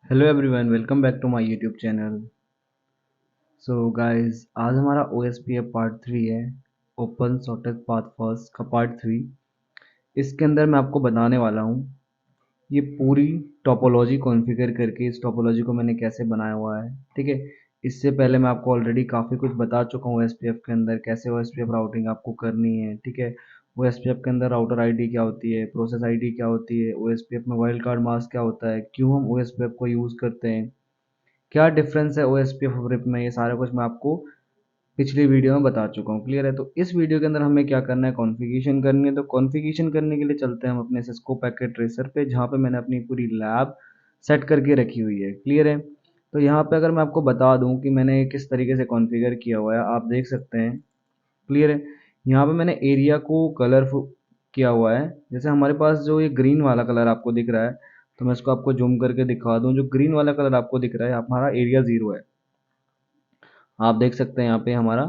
Hello everyone, welcome back to my YouTube channel. So guys, आज हमारा OSPF part 3 है। Open shortest path first का part 3। इसके अंदर मैं आपको बताने वाला हूँ ये पूरी टोपोलॉजी कॉन्फ़िगर करके इस टोपोलॉजी को मैंने कैसे बनाया हुआ है। ठीक है, इससे पहले मैं आपको ऑलरेडी काफ़ी कुछ बता चुका हूँ OSPF के अंदर कैसे OSPF राउटिंग आपको करनी है। ठीक है, OSPF के अंदर राउटर आईडी क्या होती है, प्रोसेस आईडी क्या होती है, OSPF में वाइल्ड कार्ड मास्क क्या होता है, क्यों हम OSPF को यूज़ करते हैं, क्या डिफरेंस है OSPF और रिप में, ये सारा कुछ मैं आपको पिछली वीडियो में बता चुका हूँ। क्लियर है? तो इस वीडियो के अंदर हमें क्या करना है, कॉन्फ़िगरेशन करनी है। तो कॉन्फ़िगरेशन करने के लिए चलते हैं हम अपने सिस्को पैकेट ट्रेसर पे, जहाँ पे मैंने अपनी पूरी लैब सेट करके रखी हुई है। क्लियर है? तो यहाँ पे अगर मैं आपको बता दूँ कि मैंने किस तरीके से कॉन्फ़िगर किया हुआ है, आप देख सकते हैं। क्लियर है? यहाँ पे मैंने एरिया को कलरफुल किया हुआ है। जैसे हमारे पास जो ये ग्रीन वाला कलर आपको दिख रहा है, तो मैं इसको आपको जूम करके दिखा दूँ। जो ग्रीन वाला कलर आपको दिख रहा है, हमारा एरिया 0 है। आप देख सकते हैं यहाँ पे हमारा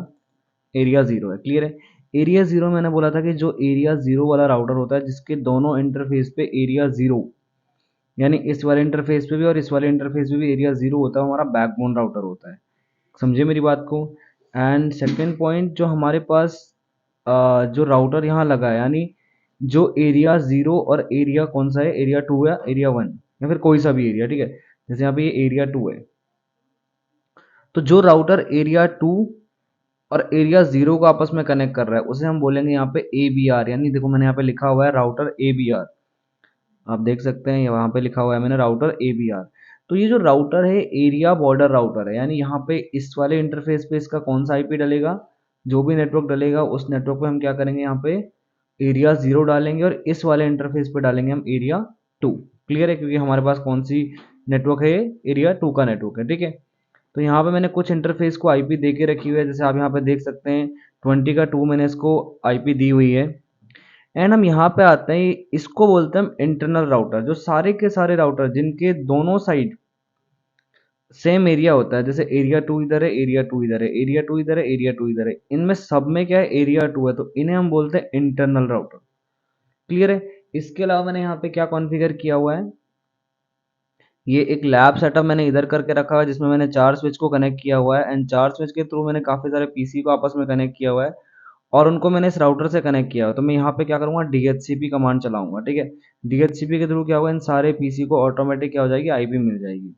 एरिया 0 है। क्लियर है? एरिया 0 मैंने बोला था कि जो एरिया 0 वाला राउटर होता है जिसके दोनों इंटरफेस पे एरिया 0, यानी इस वाले इंटरफेस पे भी और इस वाले इंटरफेस पे भी एरिया 0 होता है, हमारा बैकबोन राउटर होता है। समझे मेरी बात को? एंड सेकेंड पॉइंट, जो हमारे पास जो राउटर यहाँ लगा है, यानी जो एरिया 0 और एरिया कौन सा है, एरिया 2 या एरिया 1 या फिर कोई सा भी एरिया। ठीक है, जैसे यहाँ पे ये एरिया 2 है, तो जो राउटर एरिया 2 और एरिया 0 को आपस में कनेक्ट कर रहा है उसे हम बोलेंगे यहाँ पे ABR। यानी देखो मैंने यहाँ पे लिखा हुआ है राउटर ABR। आप देख सकते हैं वहाँ पे लिखा हुआ है मैंने राउटर ABR। तो ये जो राउटर है एरिया बॉर्डर राउटर है, यानी यहाँ पे इस वाले इंटरफेस पे इसका कौन सा IP डलेगा, जो भी नेटवर्क डलेगा उस नेटवर्क पे हम क्या करेंगे, यहाँ पे एरिया 0 डालेंगे और इस वाले इंटरफेस पे डालेंगे हम एरिया 2। क्लियर है? क्योंकि हमारे पास कौन सी नेटवर्क है, एरिया 2 का नेटवर्क है। ठीक है, तो यहाँ पे मैंने कुछ इंटरफेस को IP दे के रखी हुई है। जैसे आप यहाँ पे देख सकते हैं 20 का 2 मैंने इसको IP दी हुई है। एंड हम यहाँ पे आते हैं, इसको बोलते हैं हम इंटरनल राउटर। जो सारे के सारे राउटर जिनके दोनों साइड सेम एरिया होता है, जैसे एरिया 2 इधर है, एरिया 2 इधर है, एरिया 2 इधर है, एरिया 2 इधर है, इनमें सब में क्या है, एरिया 2 है, तो इन्हें हम बोलते हैं इंटरनल राउटर। क्लियर है? इसके अलावा मैंने यहाँ पे क्या कॉन्फ़िगर किया हुआ है, ये एक लैब सेटअप मैंने इधर करके रखा हुआ है जिसमें मैंने 4 स्विच को कनेक्ट किया हुआ है। एंड 4 स्विच के थ्रू मैंने काफ़ी सारे पीसी को आपस में कनेक्ट किया हुआ है और उनको मैंने इस राउटर से कनेक्ट किया हुआ है। तो मैं यहाँ पे क्या करूँगा, DHCP कमांड चलाऊंगा। ठीक है, DHCP के थ्रू क्या होगा, इन सारे पीसी को ऑटोमेटिक क्या हो जाएगी, IP मिल जाएगी।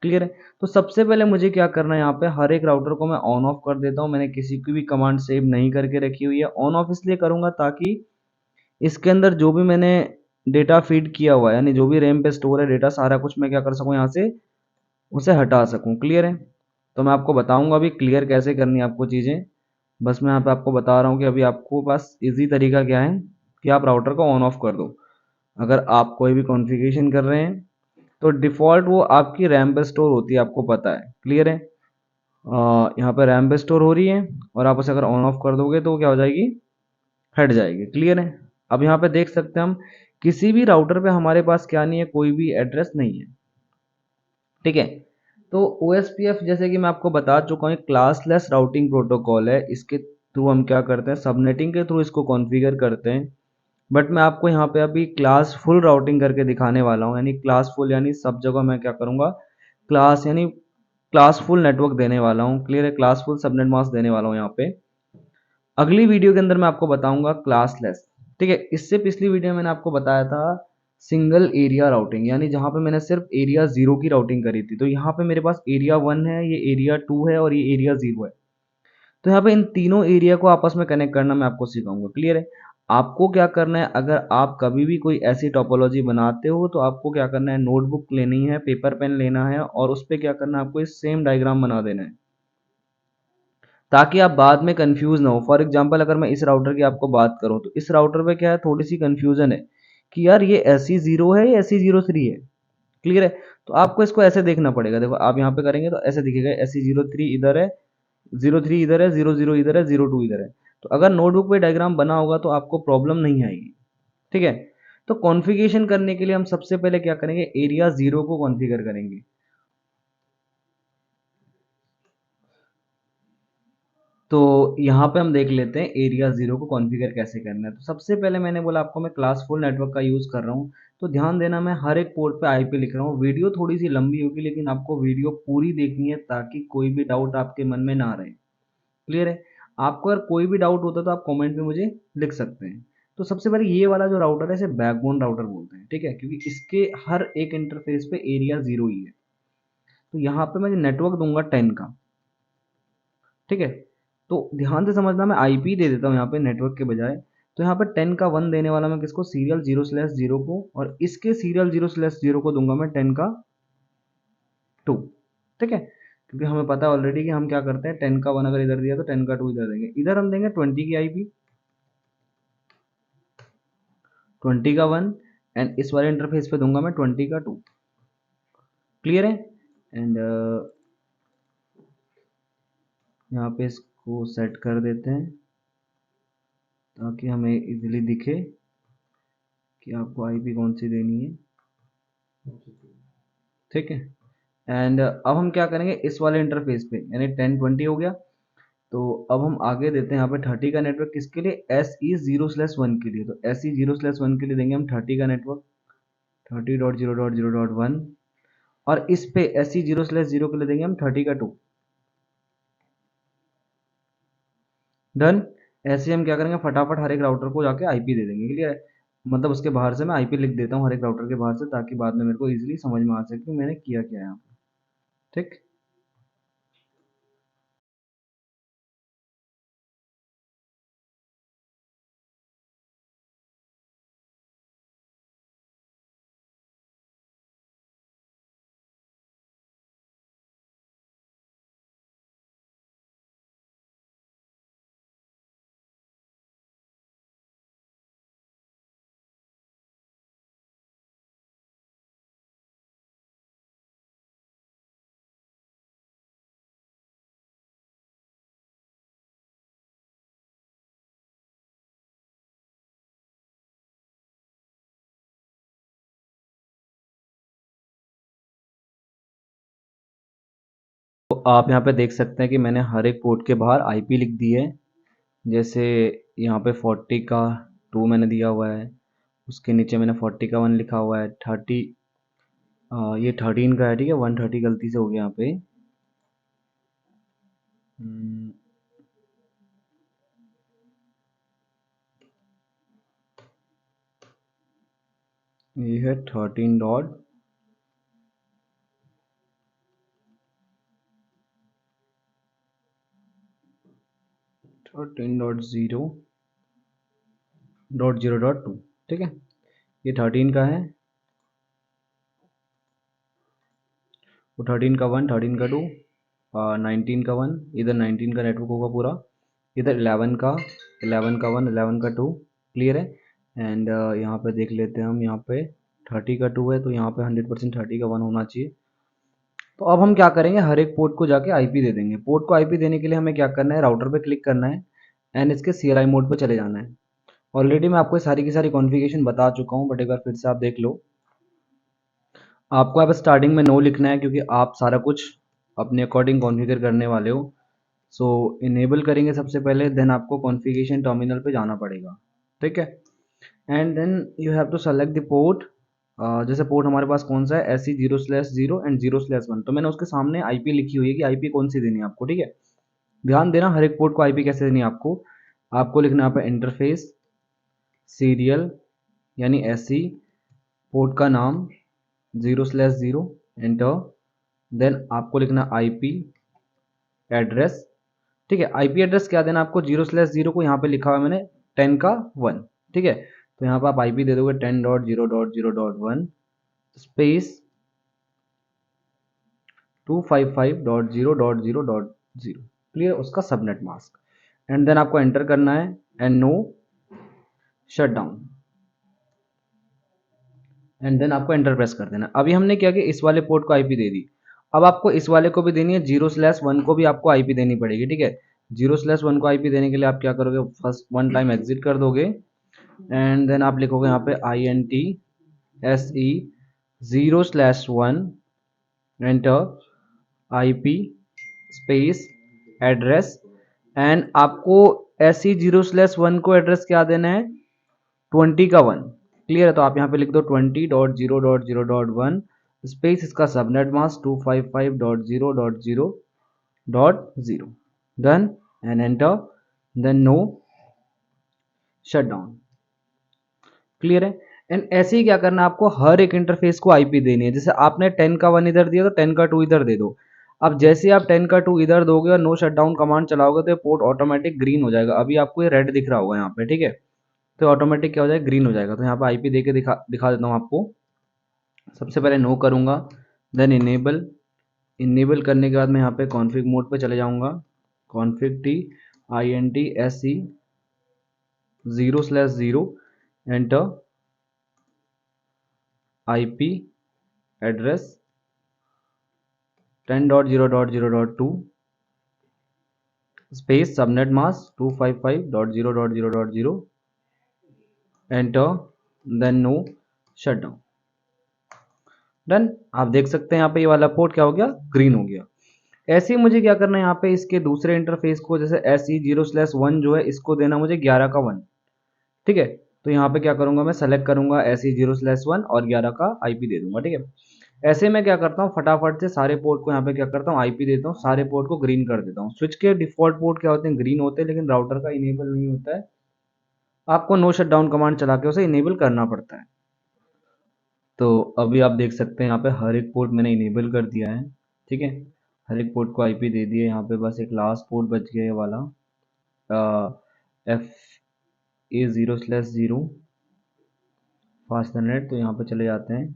क्लियर है? तो सबसे पहले मुझे क्या करना है, यहाँ पे हर एक राउटर को मैं ऑन ऑफ कर देता हूँ। मैंने किसी की भी कमांड सेव नहीं करके रखी हुई है। ऑन ऑफ इसलिए करूँगा ताकि इसके अंदर जो भी मैंने डेटा फीड किया हुआ है, यानी जो भी रैम पे स्टोर है डेटा, सारा कुछ मैं क्या कर सकूँ, यहाँ से उसे हटा सकूँ। क्लियर है? तो मैं आपको बताऊंगा अभी क्लियर कैसे करनी है आपको चीज़ें। बस मैं यहाँ पे आपको बता रहा हूँ कि अभी आपको पास इजी तरीका क्या है कि आप राउटर को ऑन ऑफ कर दो। अगर आप कोई भी कॉन्फ़िगरेशन कर रहे हैं तो डिफ़ॉल्ट वो आपकी रैम पे स्टोर होती है, आपको पता है। क्लियर है? यहाँ पे रैम पे स्टोर हो रही है और आप उसे अगर ऑन ऑफ कर दोगे तो क्या हो जाएगी, हट जाएगी। क्लियर है? अब यहाँ पे देख सकते हैं हम किसी भी राउटर पे हमारे पास क्या नहीं है, कोई भी एड्रेस नहीं है। ठीक है, तो OSPF जैसे कि मैं आपको बता चुका हूँ क्लासलेस राउटिंग प्रोटोकॉल है। इसके थ्रू हम क्या करते हैं, सबनेटिंग के थ्रू इसको कॉन्फ़िगर करते हैं। बट मैं आपको यहाँ पे अभी क्लास फुल राउटिंग करके दिखाने वाला हूँ। यानी क्लास फुल यानी सब जगह मैं क्या करूँगा, क्लास यानी क्लास फुल नेटवर्क देने वाला हूँ। क्लियर है? क्लास फुल सबनेट मास्क देने वाला हूँ यहाँ पे। अगली वीडियो के अंदर मैं आपको बताऊंगा क्लासलेस। ठीक है, इससे पिछली वीडियो में मैंने आपको बताया था सिंगल एरिया राउटिंग, यानी जहां पे मैंने सिर्फ एरिया 0 की राउटिंग करी थी। तो यहाँ पे मेरे पास एरिया 1 है, ये एरिया 2 है और ये एरिया 0 है। तो यहाँ पे इन तीनों एरिया को आपस में कनेक्ट करना मैं आपको सिखाऊंगा। क्लियर है? आपको क्या करना है, अगर आप कभी भी कोई ऐसी टोपोलॉजी बनाते हो तो आपको क्या करना है, नोटबुक लेनी है, पेपर पेन लेना है और उस पर क्या करना है, आपको इस सेम डायग्राम बना देना है ताकि आप बाद में कंफ्यूज ना हो। फॉर एग्जांपल अगर मैं इस राउटर की आपको बात करूं तो इस राउटर पे क्या है, थोड़ी सी कंफ्यूजन है कि यार ये SE0 है या SE03 है। क्लियर है? तो आपको इसको ऐसे देखना पड़ेगा। देखो आप यहाँ पे करेंगे तो ऐसे दिखेगा, SE03 इधर है, 03 इधर है, 00 इधर है, 02 इधर है। तो अगर नोटबुक पे डायग्राम बना होगा तो आपको प्रॉब्लम नहीं आएगी। ठीक है, तो कॉन्फ़िगरेशन करने के लिए हम सबसे पहले क्या करेंगे, एरिया 0 को कॉन्फ़िगर करेंगे। तो यहाँ पे हम देख लेते हैं एरिया 0 को कॉन्फ़िगर कैसे करना है। तो सबसे पहले मैंने बोला आपको मैं क्लास फुल नेटवर्क का यूज़ कर रहा हूँ। तो ध्यान देना, मैं हर एक पोर्ट पे आईपी लिख रहा हूँ। वीडियो थोड़ी सी लंबी होगी, लेकिन आपको वीडियो पूरी देखनी है ताकि कोई भी डाउट आपके मन में ना रहे। क्लियर है? आपको अगर कोई भी डाउट होता है तो आप कमेंट में मुझे लिख सकते हैं। तो सबसे पहले ये वाला जो राउटर है इसे बैकबोन राउटर बोलते हैं, ठीक है, क्योंकि इसके हर एक इंटरफेस पे एरिया 0 ही है। तो यहाँ पे मैं नेटवर्क दूंगा 10 का, ठीक है। तो ध्यान से समझना, मैं आईपी दे देता हूँ यहाँ पे नेटवर्क के बजाय। तो यहाँ पे 10 का 1 देने वाला मैं किसको, सीरियल 0/0 को, और इसके सीरियल 0/0 को दूंगा मैं 10 का 2, ठीक है। क्योंकि हमें पता है ऑलरेडी कि हम क्या करते हैं, 10 का 1 अगर इधर दिया तो 10 का 2 इधर देंगे। इधर हम देंगे 20 की आईपी, 20 का 1, एंड इस वाले इंटरफेस पे दूंगा मैं 20 का 2। क्लियर है? एंड यहाँ पे इसको सेट कर देते हैं ताकि हमें इजीली दिखे कि आपको आईपी कौन सी देनी है, ठीक है। एंड अब हम क्या करेंगे, इस वाले इंटरफेस पे यानी 1020 हो गया। तो अब हम आगे देते हैं यहाँ पे 30 का नेटवर्क, किसके लिए, एस ई 0/1 के लिए। तो एस ई 0/1 के लिए देंगे हम 30 का नेटवर्क, 30.0.0.1, और इस पे एस ई 0/0 के लिए देंगे हम 30 का 2। डन। ऐसे ही हम क्या करेंगे, फटाफट हर एक राउटर को जाके आईपी दे देंगे। क्लियर है? मतलब उसके बाहर से मैं आईपी लिख देता हूँ हर एक राउटर के बाहर से, ताकि बाद में मेरे को इजीली समझ में आ सके कि मैंने किया क्या है यहाँ पे, ठीक। तो आप यहाँ पे देख सकते हैं कि मैंने हर एक पोर्ट के बाहर आईपी लिख दी है। जैसे यहाँ पे 40 का 2 मैंने दिया हुआ है, उसके नीचे मैंने 40 का 1 लिखा हुआ है, 30 ये 13 का है, ठीक है। 130 गलती से हो गया यहाँ पे। हम्म, ये है 13.0.0.2, ठीक है। ये 13 का है, वो 13 का 1, 13 का 2, 19 का 1, इधर 19 का नेटवर्क होगा पूरा, इधर 11 का 1, 11 का 2। क्लियर है? एंड यहाँ पे देख लेते हैं हम, यहाँ पे 30 का 2 है, तो यहाँ पे 100% 30 का 1 होना चाहिए। तो अब हम क्या करेंगे, हर एक पोर्ट को जाके आईपी दे देंगे। पोर्ट को आईपी देने के लिए हमें क्या करना है, राउटर पे क्लिक करना है एंड इसके सीएलआई मोड पे चले जाना है। ऑलरेडी मैं आपको सारी की सारी कॉन्फ़िगरेशन बता चुका हूँ, बट एक बार फिर से आप देख लो। आपको यहाँ पे स्टार्टिंग में नो लिखना है, क्योंकि आप सारा कुछ अपने अकॉर्डिंग कॉन्फ़िगर करने वाले हो। सो इनेबल करेंगे सबसे पहले, देन आपको कॉन्फ़िगरेशन टर्मिनल पे जाना पड़ेगा, ठीक है। And then you have to select the port. जैसे पोर्ट हमारे पास कौन सा है, एस सी 0/0 एंड 0/1, तो मैंने उसके सामने आईपी लिखी हुई है कि आईपी कौन सी देनी है आपको, ठीक है। ध्यान देना, हर एक पोर्ट को आईपी कैसे देनी है आपको। आपको लिखना है यहाँ पे इंटरफेस सीरियल यानी एससी, पोर्ट का नाम 0/0, एंटर। देन आपको लिखना आईपी एड्रेस, ठीक है। आईपी एड्रेस क्या देना आपको, 0/0 को यहाँ पे लिखा हुआ है मैंने 10 का 1, ठीक है। तो यहाँ पे आप आईपी दे दोगे 10.0.0.1 स्पेस 255.0.0.0। क्लियर? उसका सबनेट मास्क, एंड देन आपको एंटर करना है and no shutdown, and then आपको एंटर प्रेस कर देना। अभी हमने क्या किया, इस वाले पोर्ट को आईपी दे दी। अब आपको इस वाले को भी देनी है, 0/1 को भी आपको आईपी देनी पड़ेगी, ठीक है। 0/1 को आईपी देने के लिए आप क्या करोगे, फर्स्ट वन टाइम एग्जिट कर दोगे एंड देन आप लिखोगे यहाँ पे INTSE 0/1 enter IP space address, and आपको SE 0/1 को एड्रेस क्या देना है, 20 का 1, क्लियर है? तो आप यहाँ पे लिख दो 20.0.0.1 स्पेस इसका subnet mask 255.0.0.0 done and enter, then no shutdown. Clear है? एंड ऐसे ही क्या करना है आपको, हर एक इंटरफेस को आईपी देनी है। जैसे आपने 10 का 1 इधर दिया तो 10 का 2 इधर दे दो। अब जैसे आप 10 का 2 इधर दोगे और नो शटडाउन कमांड चलाओगे तो पोर्ट ऑटोमेटिक ग्रीन हो जाएगा। अभी आपको ये रेड दिख रहा होगा यहाँ पे, ठीक है? तो ऑटोमेटिक क्या हो जाएगा, ग्रीन हो जाएगा। तो यहाँ पे आईपी देके दिखा देता हूँ आपको। सबसे पहले नो करूँगा, देन इनेबल। इनेबल करने के बाद मैं यहाँ पे कॉन्फ़िग मोड पे चले जाऊँगा। Config T INTSE 0/0 enter IP address 10.0.0.2 space subnet mask 255.0.0.0 enter, then no shutdown. Done. आप देख सकते हैं यहाँ पे ये वाला पोर्ट क्या हो गया, ग्रीन हो गया। ऐसे ही मुझे क्या करना है यहाँ पे, इसके दूसरे इंटरफेस को जैसे SE 0/1 जो है इसको देना मुझे 11 का 1, ठीक है? तो यहाँ पे क्या करूंगा, मैं सेलेक्ट करूंगा SE 0/1 और 11 का IP दे दूंगा, ठीक है? ऐसे मैं क्या करता हूँ, फटाफट से सारे पोर्ट को यहाँ पे क्या करता हूँ, IP देता हूँ, सारे पोर्ट को ग्रीन कर देता हूँ। स्विच के डिफॉल्ट पोर्ट क्या होते हैं, ग्रीन होते हैं, लेकिन राउटर का इनेबल नहीं होता है। आपको नो शट डाउन कमांड चला के उसे इनेबल करना पड़ता है। तो अभी आप देख सकते हैं यहाँ पे हर एक पोर्ट मैंने इनेबल कर दिया है, ठीक है? हर एक पोर्ट को आईपी दे दिए। यहाँ पे बस एक लास्ट पोर्ट बच गया, ये वाला FA 0/0 फास्टनेट। तो यहाँ पे चले जाते हैं,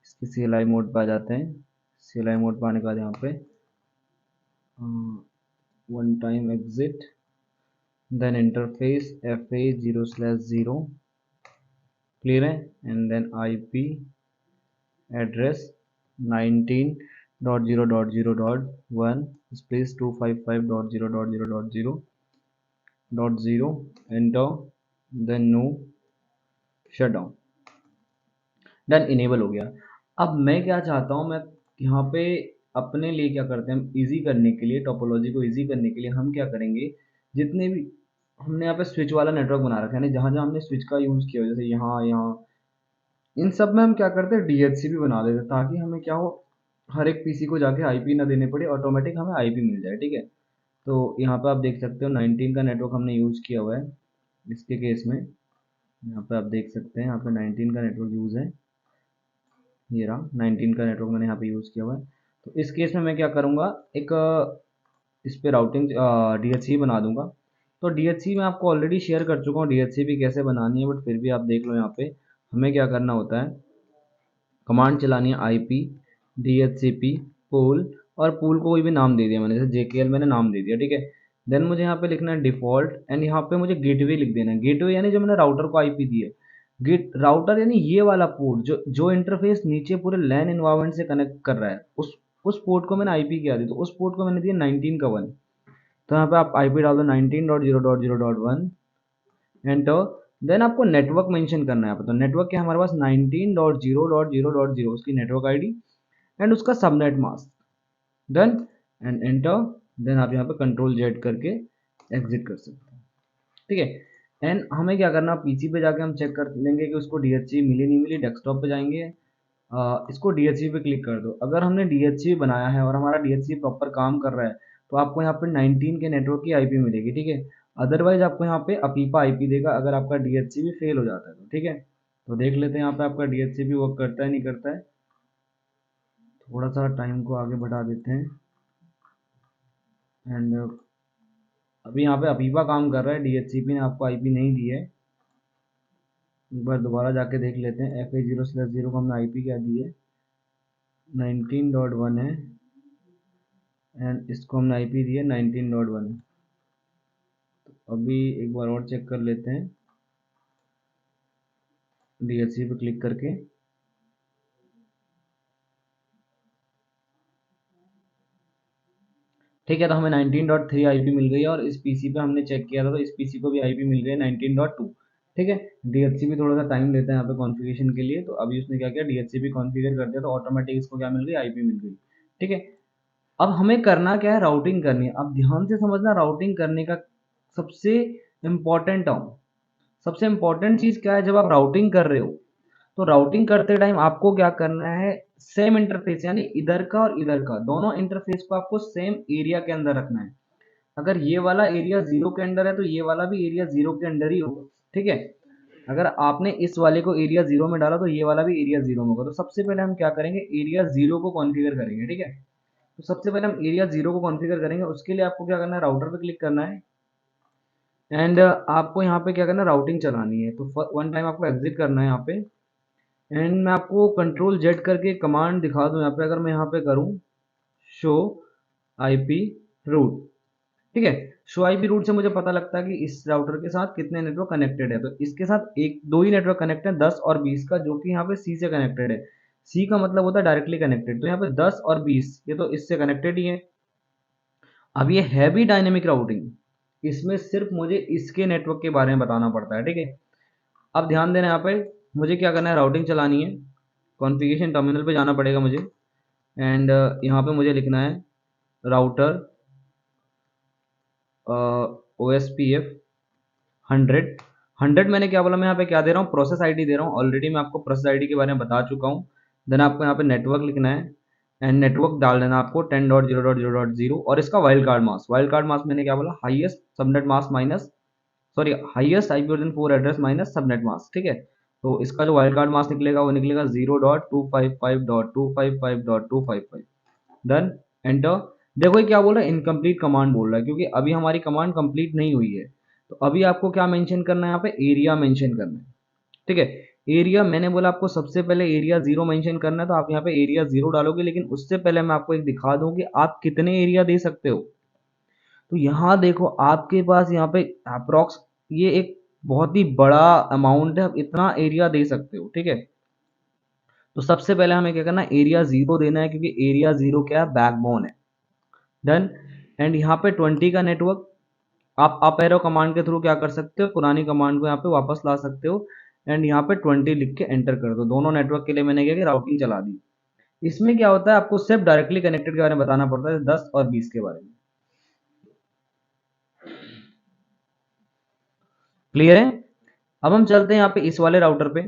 इसकी CLI मोड पे आ जाते हैं। CLI मोड पे आने के बाद यहाँ पे one time exit, then interface FA 0/0 clear है, and then IP address 19.0.0.1 space 255.0.0.0.0 enter, then no shutdown. Done, enable हो गया। अब मैं क्या चाहता हूँ, मैं यहाँ पे अपने लिए क्या करते हैं, इजी करने के लिए, टोपोलॉजी को इजी करने के लिए हम क्या करेंगे, जितने भी हमने यहाँ पे स्विच वाला नेटवर्क बना रखा है, यानी जहाँ जहाँ हमने स्विच का यूज़ किया, जैसे यहाँ यहाँ इन सब में हम क्या करते हैं, DHCP बना देते हैं, ताकि हमें क्या हो, हर एक पीसी को जाके आईपी ना देने पड़े, ऑटोमेटिक हमें आईपी मिल जाए, ठीक है? तो यहाँ पे आप देख सकते हो 19 का नेटवर्क हमने यूज़ किया हुआ है इसके केस में। यहाँ पे आप देख सकते हैं, यहाँ पे 19 का नेटवर्क यूज़ है, ये रहा 19 का नेटवर्क मैंने यहाँ पे यूज़ किया हुआ है। तो इस केस में मैं क्या करूँगा, एक इस पे राउटिंग DHCP बना दूंगा। तो DHCP मैं आपको ऑलरेडी शेयर कर चुका हूँ DHCP कैसे बनानी है, बट फिर भी आप देख लो। यहाँ पे हमें क्या करना होता है, कमांड चलानी है IP DHCP पूल, और पूल को कोई भी नाम दे दिया मैंने, जैसे JKL मैंने नाम दे दिया, ठीक है? देन मुझे यहाँ पे लिखना है डिफॉल्ट, एंड यहाँ पे मुझे गेटवे लिख देना है। गेटवे यानी जो मैंने राउटर को IP दी है, गेट राउटर यानी ये वाला पोर्ट जो इंटरफेस नीचे पूरे लैन एनवायरनमेंट से कनेक्ट कर रहा है, उस पोर्ट को मैंने IP किया दी, तो उस पोर्ट को मैंने दिया 19 का 1। तो यहाँ पे आप IP डाल दो 19.0.0.1 एंटर, देन आपको नेटवर्क मेंशन करना है यहाँ पे। तो नेटवर्क क्या है हमारे पास, 19.0.0.0 उसकी नेटवर्क आईडी एंड उसका subnet mask, done and enter. Then आप यहाँ पे Ctrl Z करके एग्जिट कर सकते हैं, ठीक है? एंड हमें क्या करना, पीसी पे जाके हम चेक कर लेंगे कि उसको DHCP मिली नहीं मिली। डेस्कटॉप पे जाएंगे, इसको DHCP पे क्लिक कर दो। अगर हमने DHCP बनाया है और हमारा DHCP प्रॉपर काम कर रहा है, तो आपको यहाँ पे 19 के नेटवर्क की IP मिलेगी, ठीक है? अदरवाइज आपको यहाँ पे अपीपा IP देगा अगर आपका DHCP फेल हो जाता है तो, ठीक है? तो देख लेते हैं यहाँ पे आपका DHCP वर्क करता है नहीं करता है। थोड़ा सा टाइम को आगे बढ़ा देते हैं, एंड अभी यहाँ पे अपीपा काम कर रहा है, DHCP ने आपको IP नहीं दी है। एक बार दोबारा जाके देख लेते हैं। FA 0/0 को हमने IP क्या दी है, 19.1 है, एंड इसको हमने IP दी है 19.1। तो अभी एक बार और चेक कर लेते हैं DHCP पे क्लिक करके। ठीक है, तो हमें 19.3 IP मिल गई है, और इस पीसी पे हमने चेक किया था तो इस पीसी को भी IP मिल गई है 19.2, ठीक है? DHCP थोड़ा सा टाइम लेता है यहाँ पे कॉन्फ़िगरेशन के लिए, तो अभी उसने क्या किया, DHCP कॉन्फ़िगर कर दिया, तो ऑटोमेटिक इसको क्या मिल गई, IP मिल गई, ठीक है? अब हमें करना क्या है, राउटिंग करनी है। अब ध्यान से समझना, राउटिंग करने का सबसे इम्पोर्टेंट टर्म, सबसे इंपॉर्टेंट चीज क्या है, जब आप राउटिंग कर रहे हो तो राउटिंग करते टाइम आपको क्या करना है, सेम इंटरफेस यानी इधर का और इधर का दोनों इंटरफेस को आपको सेम एरिया के अंदर रखना है। अगर ये वाला एरिया 0 के अंदर है तो ये वाला भी एरिया 0 के अंदर ही होगा, ठीक है। अगर आपने इस वाले को एरिया 0 में डाला तो ये वाला भी एरिया 0 में होगा। तो सबसे पहले हम क्या करेंगे, एरिया 0 को कॉन्फ़िगर करेंगे, ठीक है। तो सबसे पहले हम एरिया 0 को कॉन्फ़िगर करेंगे। उसके लिए आपको क्या करना है, राउटर पे क्लिक करना है एंड आपको यहाँ पे क्या करना है, राउटिंग चलानी है। तो वन टाइम आपको एग्जिट करना है यहाँ पे एंड मैं आपको कंट्रोल जेड करके कमांड दिखा दूँ यहाँ पे। अगर मैं यहाँ पे करूँ शो आईपी रूट, ठीक है, शो आईपी रूट से मुझे पता लगता है कि इस राउटर के साथ कितने नेटवर्क कनेक्टेड है। तो इसके साथ एक दो ही नेटवर्क कनेक्ट है, 10 और 20 का, जो कि यहाँ पे सी से कनेक्टेड है। सी का मतलब होता है डायरेक्टली कनेक्टेड। तो यहाँ पे 10 और 20 ये तो इससे कनेक्टेड ही है। अब ये है भी डायनेमिक राउटिंग, इसमें सिर्फ मुझे इसके नेटवर्क के बारे में बताना पड़ता है, ठीक है। अब ध्यान देना, यहाँ पे मुझे क्या करना है, राउटिंग चलानी है। कॉन्फ़िगरेशन टर्मिनल पे जाना पड़ेगा मुझे एंड यहाँ पे मुझे लिखना है राउटर OSPF 100। मैंने क्या बोला, मैं यहाँ पे क्या दे रहा हूँ, प्रोसेस आईडी दे रहा हूँ। ऑलरेडी मैं आपको प्रोसेस आईडी के बारे में बता चुका हूँ। देन आपको यहाँ पे नेटवर्क लिखना है एंड नेटवर्क डाल देना आपको 10.0.0.0 और इसका wild card mask. Wild card mask मैंने क्या बोला, highest subnet mask minus, sorry, highest IP4 address minus subnet mask, ठीक है। तो इसका जो वाइल्ड कार्ड मास्क निकलेगा वो निकलेगा 0.255.255.255। Done, enter. देखो ये क्या बोल रहा है, इनकम्प्लीट कमांड बोल रहा है, क्योंकि अभी हमारी कमांड कंप्लीट नहीं हुई है। तो अभी आपको क्या मेंशन करना है, यहाँ पे एरिया मेंशन करना है, ठीक है। एरिया मैंने बोला आपको सबसे पहले एरिया 0 मेंशन करना है, तो आप यहाँ पे एरिया 0 डालोगे। लेकिन उससे पहले मैं आपको एक दिखा दूं कि आप कितने एरिया दे सकते हो। तो यहाँ देखो आपके पास यहाँ पे अप्रोक्स ये एक बहुत ही बड़ा अमाउंट है, आप इतना एरिया दे सकते हो, ठीक है। तो सबसे पहले हमें क्या करना है, एरिया 0 देना है, क्योंकि एरिया 0 क्या है, बैकबोन है। डन, एंड यहाँ पे 20 का नेटवर्क आप अप एरो कमांड के थ्रू क्या कर सकते हो, पुरानी कमांड को यहाँ पे वापस ला सकते हो एंड यहाँ पे 20 लिख के एंटर कर दो। दोनों नेटवर्क के लिए मैंने क्या कि राउटिंग चला दी। इसमें क्या होता है, आपको सिर्फ डायरेक्टली कनेक्टेड के बारे में बताना पड़ता है, 10 और 20 के बारे में। क्लियर है। अब हम चलते हैं यहाँ पे इस वाले राउटर पे।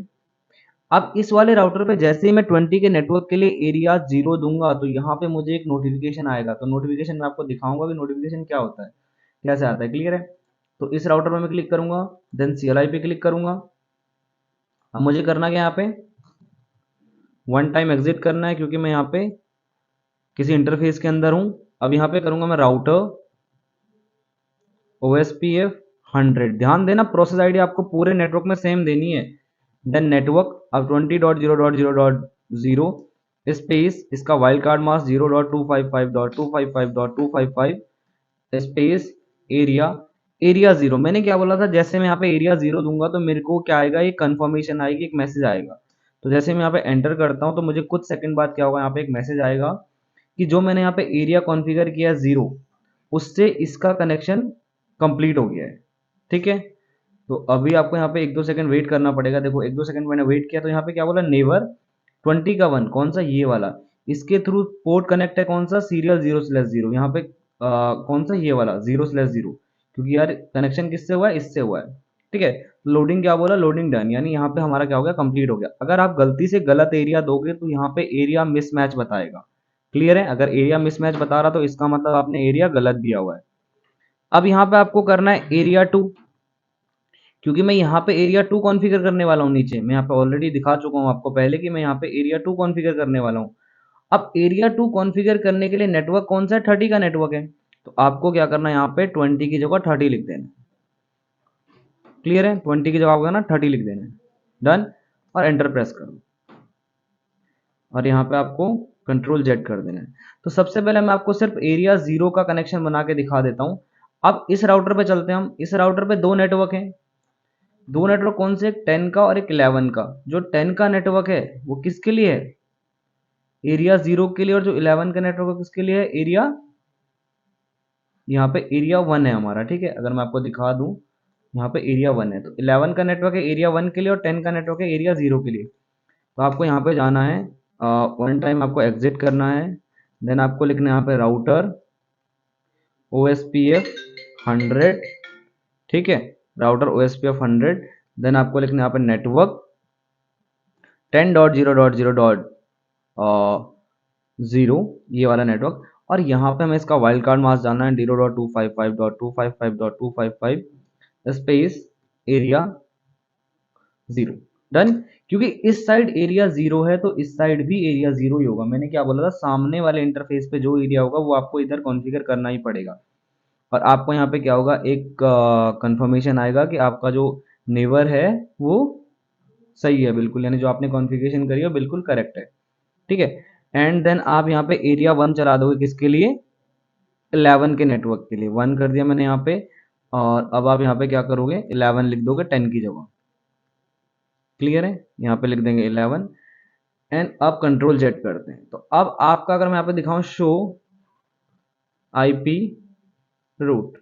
अब इस वाले राउटर पे जैसे ही मैं 20 के नेटवर्क के लिए एरिया 0 दूंगा तो यहाँ पे मुझे एक नोटिफिकेशन आएगा। तो नोटिफिकेशन मैं आपको दिखाऊंगा कि नोटिफिकेशन क्या होता है, कैसे आता है। क्लियर है। तो इस राउटर पे मैं क्लिक करूंगा, देन CLI पे क्लिक करूंगा। अब मुझे करना क्या, यहाँ पे वन टाइम एग्जिट करना है, क्योंकि मैं यहाँ पे किसी इंटरफेस के अंदर हूँ। अब यहाँ पे करूंगा मैं राउटर OSPF 100। ध्यान देना प्रोसेस आईडी आपको पूरे नेटवर्क में सेम देनी है। देन नेटवर्क अब 20.0.0.0 स्पेस इसका wild card mask 0.255.255.255 space area, area 0। मैंने क्या बोला था, जैसे मैं यहाँ पे एरिया 0 दूंगा तो मेरे को क्या आएगा, एक कंफर्मेशन आएगी, एक मैसेज आएगा। तो जैसे मैं यहाँ पे एंटर करता हूँ तो मुझे कुछ सेकंड बाद क्या होगा, यहाँ पे एक मैसेज आएगा कि जो मैंने यहाँ पे एरिया कॉन्फ़िगर किया है 0, उससे इसका कनेक्शन कंप्लीट हो गया है, ठीक है। तो अभी आपको यहाँ पे 1-2 सेकंड वेट करना पड़ेगा। देखो 1-2 सेकंड मैंने वेट किया तो यहाँ पे क्या बोला, नेवर 20 का 1, कौन सा, ये वाला, इसके थ्रू पोर्ट कनेक्ट है, कौन सा, सीरियल 0/0। यहाँ पे कौन सा, ये वाला 0/0, क्योंकि यार कनेक्शन किससे हुआ है, इससे हुआ है, ठीक है। लोडिंग क्या बोला, लोडिंग डन, यानी यहाँ पे हमारा क्या हो गया, कंप्लीट हो गया। अगर आप गलती से गलत एरिया दोगे तो यहाँ पे एरिया मिसमैच बताएगा। क्लियर है। अगर एरिया मिसमैच बता रहा तो इसका मतलब आपने एरिया गलत दिया हुआ है। अब यहाँ पे आपको करना है एरिया 2, क्योंकि मैं यहाँ पे एरिया 2 कॉन्फ़िगर करने वाला हूँ। नीचे मैं यहाँ पे ऑलरेडी दिखा चुका हूँ आपको पहले कि मैं यहाँ पे एरिया 2 कॉन्फ़िगर करने वाला हूँ। अब एरिया 2 कॉन्फ़िगर करने के लिए नेटवर्क कौन सा है, 30 का नेटवर्क है। तो आपको क्या करना है, यहाँ पे 20 की जगह 30 लिख देना। क्लियर है। 20 की जगह आपको ना 30 लिख देना है। डन, और एंटर प्रेस कर दो और यहाँ पे आपको कंट्रोल जेड कर देना है। तो सबसे पहले मैं आपको सिर्फ एरिया 0 का कनेक्शन बना के दिखा देता हूँ। अब इस राउटर पे चलते हैं हम। इस राउटर पे दो नेटवर्क हैं। दो नेटवर्क कौन से, एक 10 का और एक 11 का। जो 10 का नेटवर्क है वो किसके लिए है, एरिया 0 के लिए, और जो 11 का नेटवर्क है किसके लिए है, एरिया, यहाँ पे एरिया 1 है हमारा, ठीक है। अगर मैं आपको दिखा दूं, यहाँ पे एरिया 1 है, तो 11 का नेटवर्क है एरिया 1 के लिए और 10 का नेटवर्क है एरिया 0 के लिए। तो आपको यहाँ पे जाना है, वन टाइम आपको एग्जिट करना है, देन आपको लिखना है यहाँ पे राउटर OSPF 100, ठीक है, राउटर OSPF 100। देन आपको लिखना है यहाँ पे नेटवर्क 10.0.0.0 ये वाला नेटवर्क, और यहाँ पे हमें इसका वाइल्ड कार्ड मास्क डालना है 0.255.255.255 स्पेस एरिया 0। डन। क्योंकि इस साइड एरिया 0 है तो इस साइड भी एरिया 0 ही होगा। मैंने क्या बोला था, सामने वाले इंटरफेस पे जो एरिया होगा वो आपको इधर कॉन्फ़िगर करना ही पड़ेगा। और आपको यहाँ पे क्या होगा, एक कंफर्मेशन आएगा कि आपका जो नेबर है वो सही है बिल्कुल, यानी जो आपने कॉन्फ़िगरेशन करी है बिल्कुल करेक्ट है। ठीक है। एंड देन आप यहाँ पे एरिया 1 चला दोगे, किसके लिए, 11 के नेटवर्क के लिए। 1 कर दिया मैंने यहाँ पे, और अब आप यहाँ पे क्या करोगे, 11 लिख दोगे 10 की जगह। क्लियर है, यहाँ पे लिख देंगे 11। एंड अब कंट्रोल जेड करते हैं। तो अब आपका अगर मैं यहाँ पे दिखाऊं शो आईपी रूट,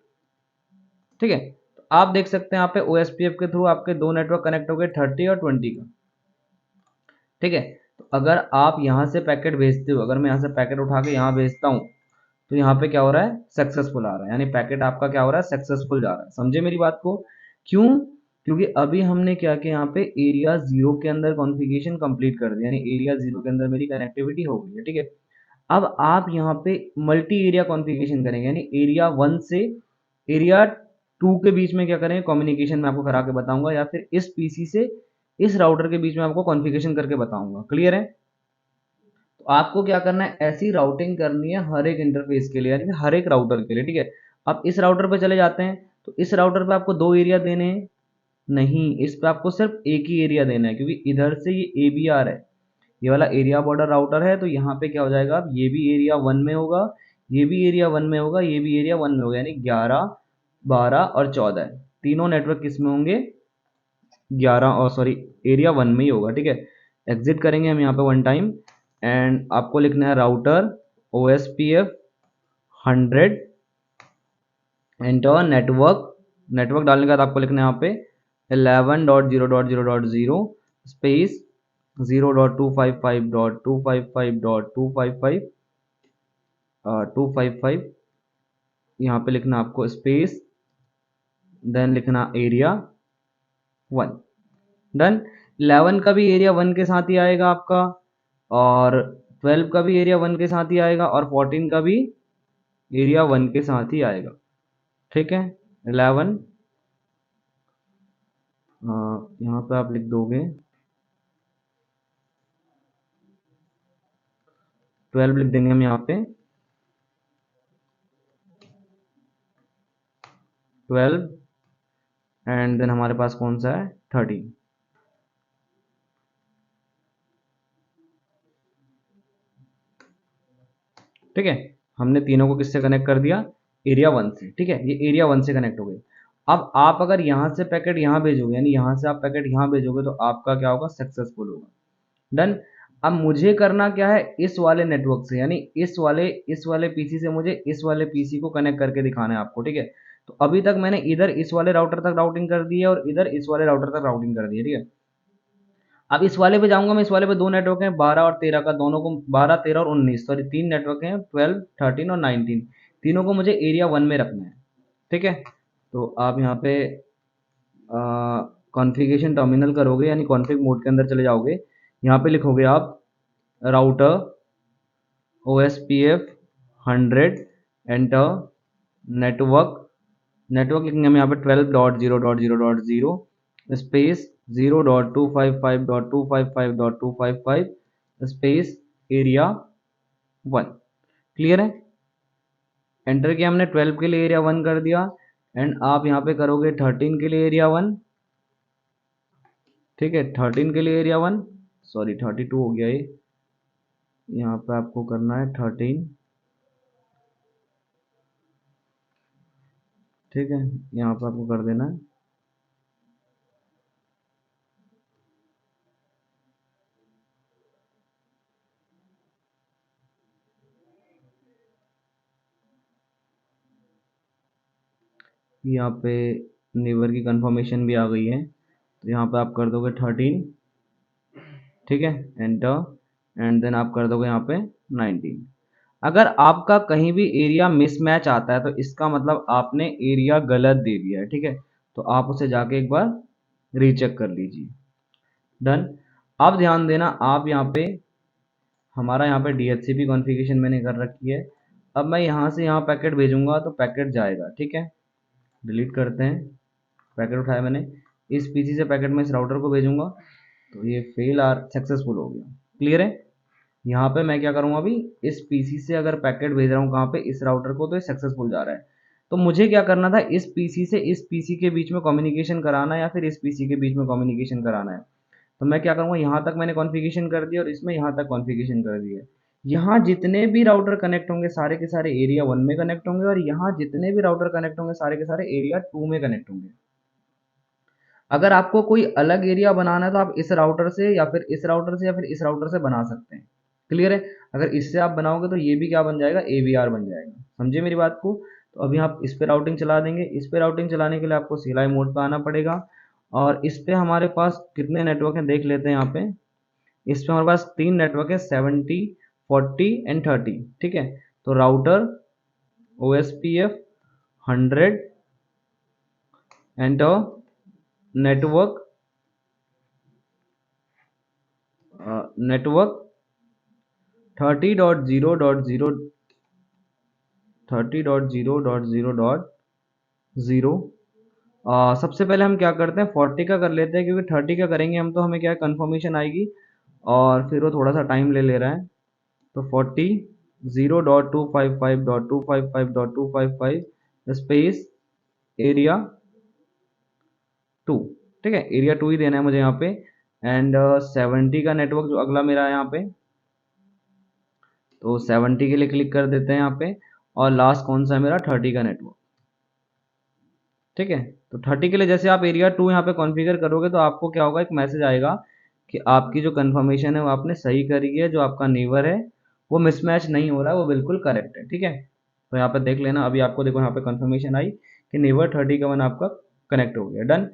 ठीक है, तो आप देख सकते हैं यहाँ पे ओएसपीएफ के थ्रू आपके दो नेटवर्क कनेक्ट हो गए, 30 और 20 का। ठीक है। तो अगर आप यहाँ से पैकेट भेजते हो, अगर मैं यहाँ से पैकेट उठा के यहाँ भेजता हूँ तो यहाँ पे क्या हो रहा है, सक्सेसफुल आ रहा है, यानी पैकेट आपका क्या हो रहा है, सक्सेसफुल जा रहा है। समझे मेरी बात को? क्यों? क्योंकि अभी हमने क्या किया, यहाँ पे एरिया 0 के अंदर कॉन्फ़िगरेशन कंप्लीट कर दिया, यानी एरिया 0 के अंदर मेरी कनेक्टिविटी हो गई है। ठीक है। अब आप यहाँ पे मल्टी एरिया कॉन्फ़िगरेशन करेंगे, यानी एरिया 1 से एरिया 2 के बीच में क्या करेंगे, कम्युनिकेशन में आपको करा के बताऊंगा, या फिर इस पीसी से इस राउटर के बीच में आपको कॉन्फ़िगरेशन करके बताऊंगा। क्लियर है? तो आपको क्या करना है, ऐसी राउटिंग करनी है हर एक इंटरफेस के लिए, यानी कि हर एक राउटर के लिए। ठीक है। अब इस राउटर पे चले जाते हैं, तो इस राउटर पे आपको दो एरिया देने हैं, नहीं, इस पे आपको सिर्फ एक ही एरिया देना है, क्योंकि इधर से ये ABR है, ये वाला एरिया बॉर्डर राउटर है। तो यहाँ पे क्या हो जाएगा, अब ये भी एरिया 1 में होगा, ये भी एरिया 1 में होगा, ये भी एरिया 1 में होगा, यानी 11, 12 और 14 तीनों नेटवर्क किस में होंगे, 11 और सॉरी एरिया 1 में ही होगा। ठीक है। एग्जिट करेंगे हम यहाँ पे वन टाइम, एंड आपको लिखना है router OSPF 100 enter network. Network डालने के बाद आपको लिखना है यहाँ पे 11.0.0.0 स्पेस 0.255.255.255 255, यहाँ पे लिखना आपको स्पेस, देन लिखना एरिया 1। डन। 11 का भी एरिया 1 के साथ ही आएगा आपका, और 12 का भी एरिया 1 के साथ ही आएगा, और 14 का भी एरिया 1 के साथ ही आएगा। ठीक है। 11 यहाँ पे आप लिख दोगे, 12 लिख देंगे हम यहाँ पे, 12 एंड देन हमारे पास कौन सा है, 13। ठीक है। हमने तीनों को किससे कनेक्ट कर दिया, एरिया 1 से। ठीक है, ये एरिया 1 से कनेक्ट हो गए। अब आप अगर यहाँ से पैकेट यहाँ भेजोगे, यानी यहाँ से आप पैकेट यहाँ भेजोगे, तो आपका क्या होगा, सक्सेसफुल होगा। डन। अब मुझे करना क्या है, इस वाले नेटवर्क से, यानी इस वाले पीसी से मुझे इस वाले पीसी को कनेक्ट करके दिखाना है आपको। ठीक है। तो अभी तक मैंने इधर इस वाले राउटर तक राउटिंग कर दी है, और इधर इस वाले राउटर तक राउटिंग कर दी है। ठीक है। अब इस वाले पे जाऊंगा मैं, इस वाले पे दो नेटवर्क हैं 12 और 13 का, दोनों को 12, 13 और 19, सॉरी तीन नेटवर्क हैं 12, 13 और 19, तीनों को मुझे एरिया 1 में रखना है। ठीक है। तो आप यहाँ पे कॉन्फ़िगरेशन टर्मिनल करोगे, यानी कॉन्फ़िग मोड के अंदर चले जाओगे, यहाँ पे लिखोगे आप router OSPF 100 enter network. Network लिखेंगे हम यहाँ पे 12.0.0.0 स्पेस 0.255.255.255 स्पेस एरिया 1। क्लियर है? एंटर किया हमने, 12 के लिए एरिया 1 कर दिया, एंड आप यहाँ पे करोगे 13 के लिए एरिया 1। ठीक है, 13 के लिए एरिया 1, सॉरी 32 हो गया ये, यहाँ पे आपको करना है 13। ठीक है, यहाँ पे आपको कर देना है यहाँ पे नेबर की कंफर्मेशन भी आ गई है, तो यहाँ पे आप कर दोगे 13। ठीक है, एंटर, एंड देन आप कर दोगे यहाँ पे 19। अगर आपका कहीं भी एरिया मिसमैच आता है तो इसका मतलब आपने एरिया गलत दे दिया है। ठीक है, तो आप उसे जाके एक बार रीचेक कर लीजिए। डन। अब ध्यान देना, आप यहाँ पे हमारा यहाँ पे DHCP कॉन्फ़िगरेशन मैंने कर रखी है। अब मैं यहाँ से यहाँ पैकेट भेजूंगा तो पैकेट जाएगा, ठीक है। डिलीट करते हैं, पैकेट उठाया मैंने, इस पीसी से पैकेट में इस राउटर को भेजूंगा तो ये फेल आर सक्सेसफुल हो गया। क्लियर है। यहाँ पे मैं क्या करूँगा, अभी इस पीसी से अगर पैकेट भेज रहा हूँ कहाँ पे, इस राउटर को, तो ये सक्सेसफुल जा रहा है। तो मुझे क्या करना था, इस पीसी से इस पीसी के बीच में कम्युनिकेशन कराना है या फिर इस पीसी के बीच में कम्युनिकेशन कराना है। तो मैं क्या करूँगा, यहाँ तक मैंने कॉन्फ़िगरेशन कर दिया और इसमें यहाँ तक कॉन्फ़िगरेशन कर दिया। यहाँ जितने भी राउटर कनेक्ट होंगे सारे के सारे एरिया 1 में कनेक्ट होंगे और यहाँ जितने भी राउटर कनेक्ट होंगे सारे के सारे एरिया 2 में कनेक्ट होंगे। अगर आपको कोई अलग एरिया बनाना है तो आप इस राउटर से या फिर इस राउटर से या फिर इस राउटर से बना सकते हैं। क्लियर है। अगर इससे आप बनाओगे तो ये भी क्या बन जाएगा, AVR बन जाएगा। समझे मेरी बात को। तो अभी आप इस पे राउटिंग चला देंगे। इस पे राउटिंग चलाने के लिए आपको CLI मोड पे आना पड़ेगा और इस पे हमारे पास कितने नेटवर्क हैं देख लेते हैं। यहाँ पे इस पे हमारे पास 3 नेटवर्क है, 70, 40 एंड 30। ठीक है। तो router OSPF 100 and network network 30.0.0 30.0.0.0। सबसे पहले हम क्या करते हैं, 40 का कर लेते हैं, क्योंकि 30 का करेंगे हम तो हमें क्या कंफर्मेशन आएगी और फिर वो थोड़ा सा टाइम ले रहा है। तो 40 0.255.255.255 स्पेस एरिया 2। ठीक है, एरिया 2 ही देना है मुझे यहाँ पे। एंड 70 का नेटवर्क जो अगला मेरा है यहाँ पे, तो 70 के लिए क्लिक कर देते हैं यहाँ पे। और लास्ट कौन सा है मेरा, 30 का नेटवर्क। ठीक है। तो 30 के लिए जैसे आप एरिया 2 यहाँ पे कॉन्फ़िगर करोगे तो आपको क्या होगा, एक मैसेज आएगा कि आपकी जो कंफर्मेशन है वो आपने सही करी है, जो आपका नेबर है वो मिसमैच नहीं हो रहा है, वो बिल्कुल करेक्ट है। ठीक है। तो यहाँ पे देख लेना, अभी आपको देखो यहाँ पे कंफर्मेशन आई कि नेबर 30 का 1 आपका कनेक्ट हो गया। डन।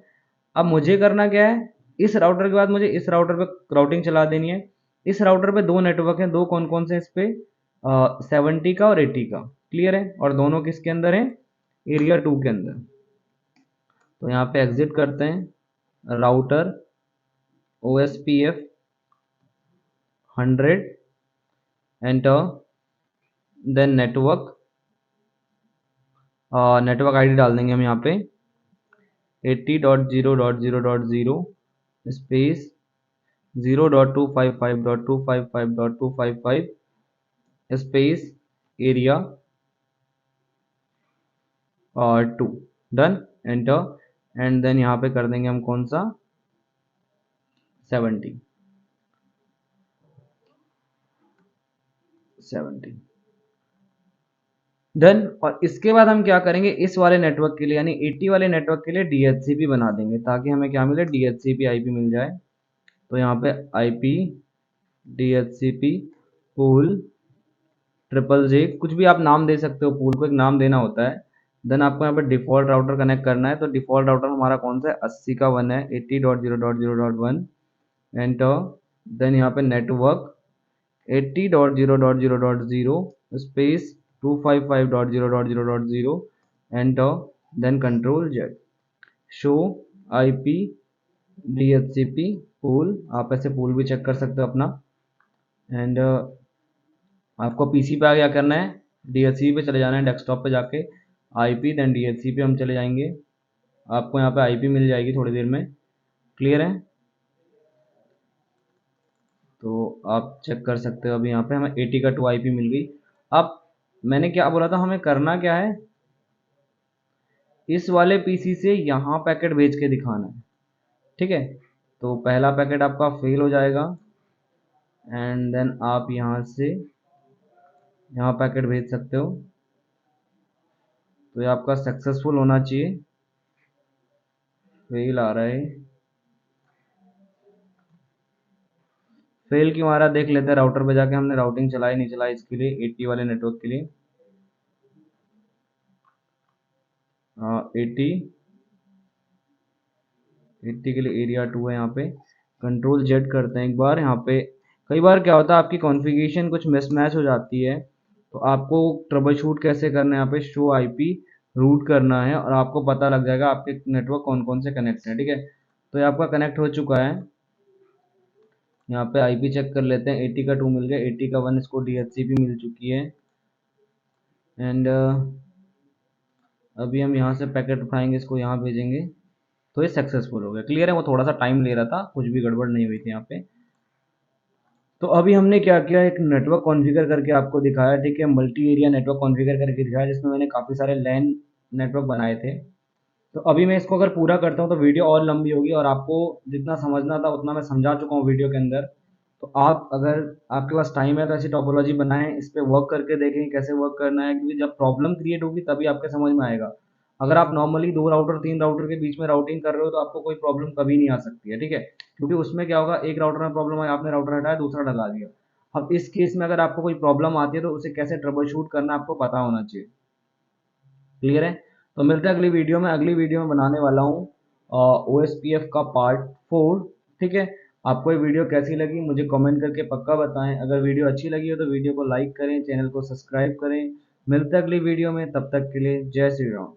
अब मुझे करना क्या है, इस राउटर के बाद मुझे इस राउटर पे राउटिंग चला देनी है। इस राउटर पे 2 नेटवर्क हैं, 2 कौन कौन से, इस पे 70 का और 80 का। क्लियर है। और दोनों किसके अंदर है, एरिया 2 के अंदर। तो यहाँ पे एग्जिट करते हैं, router OSPF 100 enter, then network network ID डाल देंगे हम यहाँ पे 80.0.0.0 space 0.255.255.255 space area 2। Done. Enter. And then यहाँ पे कर देंगे हम कौन सा, 70। डन। और इसके बाद हम क्या करेंगे, इस वाले नेटवर्क के लिए यानी 80 वाले नेटवर्क के लिए DHCP बना देंगे ताकि हमें क्या मिले, DHCP IP मिल जाए। तो यहाँ पे IP DHCP पूल JJJ, कुछ भी आप नाम दे सकते हो, पूल को एक नाम देना होता है। देन आपको यहाँ पे डिफॉल्ट राउटर कनेक्ट करना है। तो डिफॉल्ट राउटर हमारा कौन सा है, 80 का 1 है, 80.0.0.1 एंटर। देन यहाँ पे network 80.0.0.0 space 255.0.0.0 enter. Then control Z, show IP DHCP pool. आप ऐसे पूल भी चेक कर सकते हो अपना। एंड आपको पीसी पे क्या करना है, DHCP पे चले जाना है, डेस्कटॉप पे जाके IP देन DHCP हम चले जाएंगे। आपको यहाँ पे IP मिल जाएगी थोड़ी देर में। क्लियर है। तो आप चेक कर सकते हो, अभी यहाँ पे हमें 80 का 2 IP मिल गई। अब मैंने क्या बोला था, हमें करना क्या है, इस वाले पीसी से यहाँ पैकेट भेज के दिखाना है। ठीक है। तो पहला पैकेट आपका फेल हो जाएगा एंड देन आप यहाँ से यहाँ पैकेट भेज सकते हो। तो ये आपका सक्सेसफुल होना चाहिए। फेल आ रहा है, फेल क्यों आ रहा है देख लेते हैं। राउटर पे जाके हमने राउटिंग चलाई नहीं चलाई इसके लिए, 80 वाले नेटवर्क के लिए। 80 के लिए एरिया 2 है यहाँ पे। कंट्रोल Z करते हैं एक बार। यहाँ पे कई बार क्या होता है, आपकी कॉन्फ़िगरेशन कुछ मिसमैच हो जाती है, तो आपको ट्रबल शूट कैसे करना है, यहाँ पे शो IP रूट करना है और आपको पता लग जाएगा आपके नेटवर्क कौन कौन से कनेक्ट हैं। ठीक है। तो ये आपका कनेक्ट हो चुका है। यहाँ पे आईपी चेक कर लेते हैं। 80 का 2 मिल गया, 80 का 1 इसको डीएचसीपी मिल चुकी है। एंड अभी हम यहाँ से पैकेट उठाएंगे, इसको यहाँ भेजेंगे, तो ये सक्सेसफुल हो गया। क्लियर है, वो थोड़ा सा टाइम ले रहा था, कुछ भी गड़बड़ नहीं हुई थी यहाँ पे। तो अभी हमने क्या किया, एक नेटवर्क कॉन्फ़िगर करके आपको दिखाया, ठीक है, मल्टी एरिया नेटवर्क कॉन्फ़िगर करके दिखाया, जिसमें मैंने काफ़ी सारे लैन नेटवर्क बनाए थे। तो अभी मैं इसको अगर पूरा करता हूँ तो वीडियो और लंबी होगी, और आपको जितना समझना था उतना मैं समझा चुका हूँ वीडियो के अंदर। तो आप, अगर आपके पास टाइम है तो ऐसी टोपोलॉजी बनाएं, इस पे वर्क करके देखें कैसे वर्क करना है, क्योंकि जब प्रॉब्लम क्रिएट होगी तभी आपके समझ में आएगा। अगर आप नॉर्मली 2 राउटर 3 राउटर के बीच में राउटिंग कर रहे हो तो आपको कोई प्रॉब्लम कभी नहीं आ सकती है, ठीक है, क्योंकि उसमें क्या होगा, एक राउटर में प्रॉब्लम है, आपने राउटर हटाया दूसरा डला दिया। अब इस केस में अगर आपको कोई प्रॉब्लम आती है तो उसे कैसे ट्रबल शूट करना आपको पता होना चाहिए। क्लियर है। तो मिलते हैं अगली वीडियो में। अगली वीडियो में बनाने वाला हूँ OSPF का पार्ट 4, ठीक है। आपको ये वीडियो कैसी लगी मुझे कमेंट करके पक्का बताएं। अगर वीडियो अच्छी लगी हो तो वीडियो को लाइक करें, चैनल को सब्सक्राइब करें। मिलते हैं अगली वीडियो में, तब तक के लिए जय श्री राम।